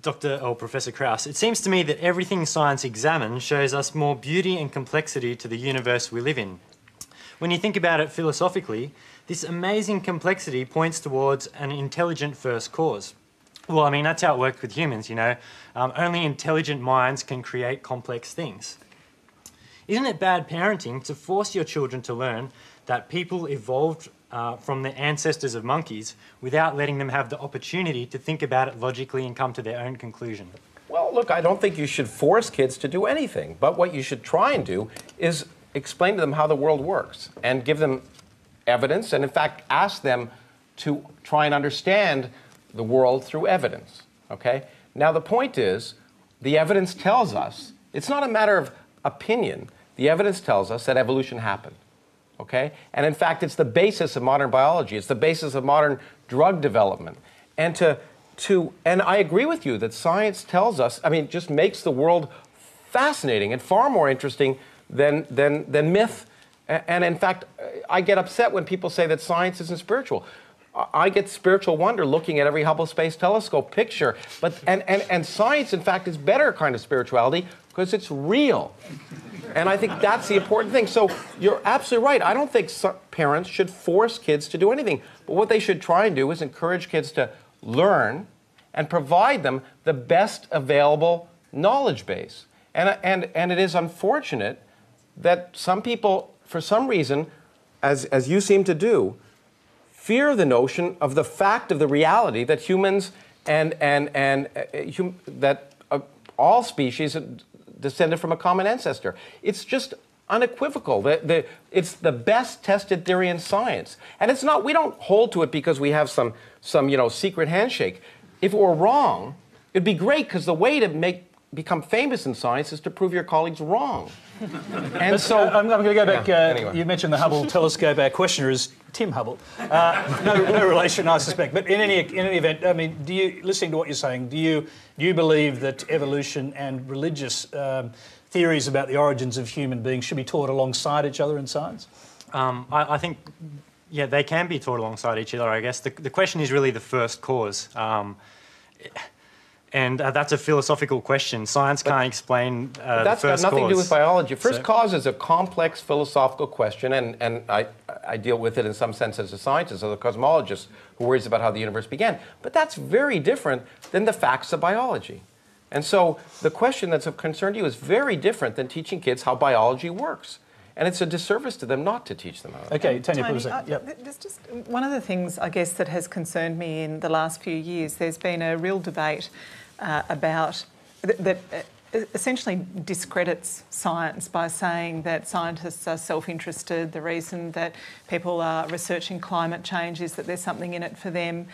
Dr. or Professor Krauss, it seems to me that everything science examines shows us more beauty and complexity to the universe we live in. When you think about it philosophically, this amazing complexity points towards an intelligent first cause. Well, I mean, that's how it works with humans, you know. Only intelligent minds can create complex things. Isn't it bad parenting to force your children to learn that people evolved from the ancestors of monkeys without letting them have the opportunity to think about it logically and come to their own conclusion? Well, look, I don't think you should force kids to do anything, but what you should try and do is explain to them how the world works and give them evidence and, in fact, ask them to try and understand the world through evidence, okay? Now, the point is, the evidence tells us, it's not a matter of opinion, the evidence tells us that evolution happened, okay? And in fact, it's the basis of modern biology, it's the basis of modern drug development. And and I agree with you that science tells us, I mean, just makes the world fascinating and far more interesting than myth. And in fact, I get upset when people say that science isn't spiritual. I get spiritual wonder looking at every Hubble Space Telescope picture. And science, in fact, is better kind of spirituality because it's real. And I think that's the important thing. So you're absolutely right. I don't think parents should force kids to do anything. But what they should try and do is encourage kids to learn and provide them the best available knowledge base. And it is unfortunate that some people, for some reason, as you seem to do, fear the notion of the fact of the reality that humans that all species descended from a common ancestor. It's just unequivocal. It's the best tested theory in science. And it's not, we don't hold to it because we have some secret handshake. If it were wrong, it'd be great because the way to become famous in science is to prove your colleagues wrong. And so I'm going to go back. Anyway. You mentioned the Hubble telescope. Our questioner is Tim Hubble. No relation, I suspect. But in any event, I mean, listening to what you're saying, do you believe that evolution and religious theories about the origins of human beings should be taught alongside each other in science? I think, yeah, they can be taught alongside each other, I guess. The question is really the first cause. And that's a philosophical question. Science can't explain the first cause. That's got nothing to do with biology. First cause is a complex philosophical question, and I deal with it in some sense as a scientist, as a cosmologist who worries about how the universe began. But that's very different than the facts of biology. And so the question that's of concern to you is very different than teaching kids how biology works. And it's a disservice to them not to teach them how. Okay, Tanya, Tony, yep. There's just one of the things, I guess, that has concerned me in the last few years. There's been a real debate about that essentially discredits science by saying that scientists are self-interested. The reason that people are researching climate change is that there's something in it for them.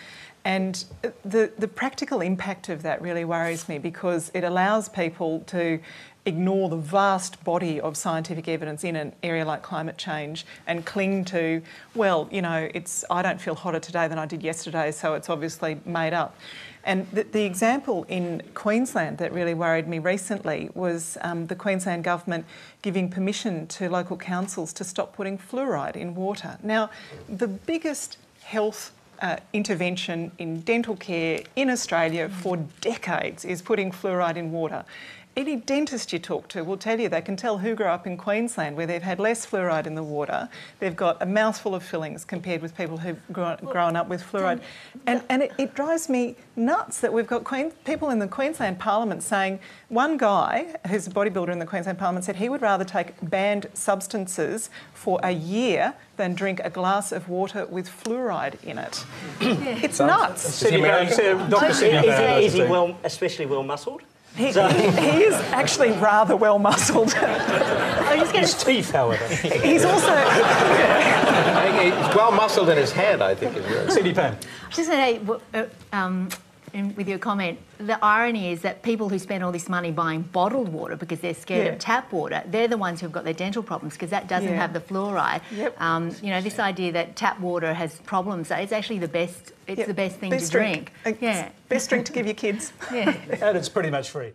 And the practical impact of that really worries me because it allows people to ignore the vast body of scientific evidence in an area like climate change and cling to, well, you know, I don't feel hotter today than I did yesterday, so it's obviously made up. And the example in Queensland that really worried me recently was the Queensland government giving permission to local councils to stop putting fluoride in water. Now, the biggest health intervention in dental care in Australia for decades is putting fluoride in water. Any dentist you talk to will tell you they can tell who grew up in Queensland where they've had less fluoride in the water. They've got a mouthful of fillings compared with people who've grown up with fluoride. And it drives me nuts that we've got people in the Queensland Parliament saying, one guy who's a bodybuilder in the Queensland Parliament said he would rather take banned substances for a year than drink a glass of water with fluoride in it. It's nuts. Dr. Is he especially well-muscled? He is actually rather well-muscled. His teeth, however. He's also... He's well-muscled in his head, I think. C.D. Pan. Just to say, with your comment, the irony is that people who spend all this money buying bottled water because they're scared of tap water, they're the ones who've got their dental problems because that doesn't have the fluoride. Yep. You know, this idea that tap water has problems, it's actually the best. It's the best thing to drink. Best drink to give your kids. Yeah. And it's pretty much free.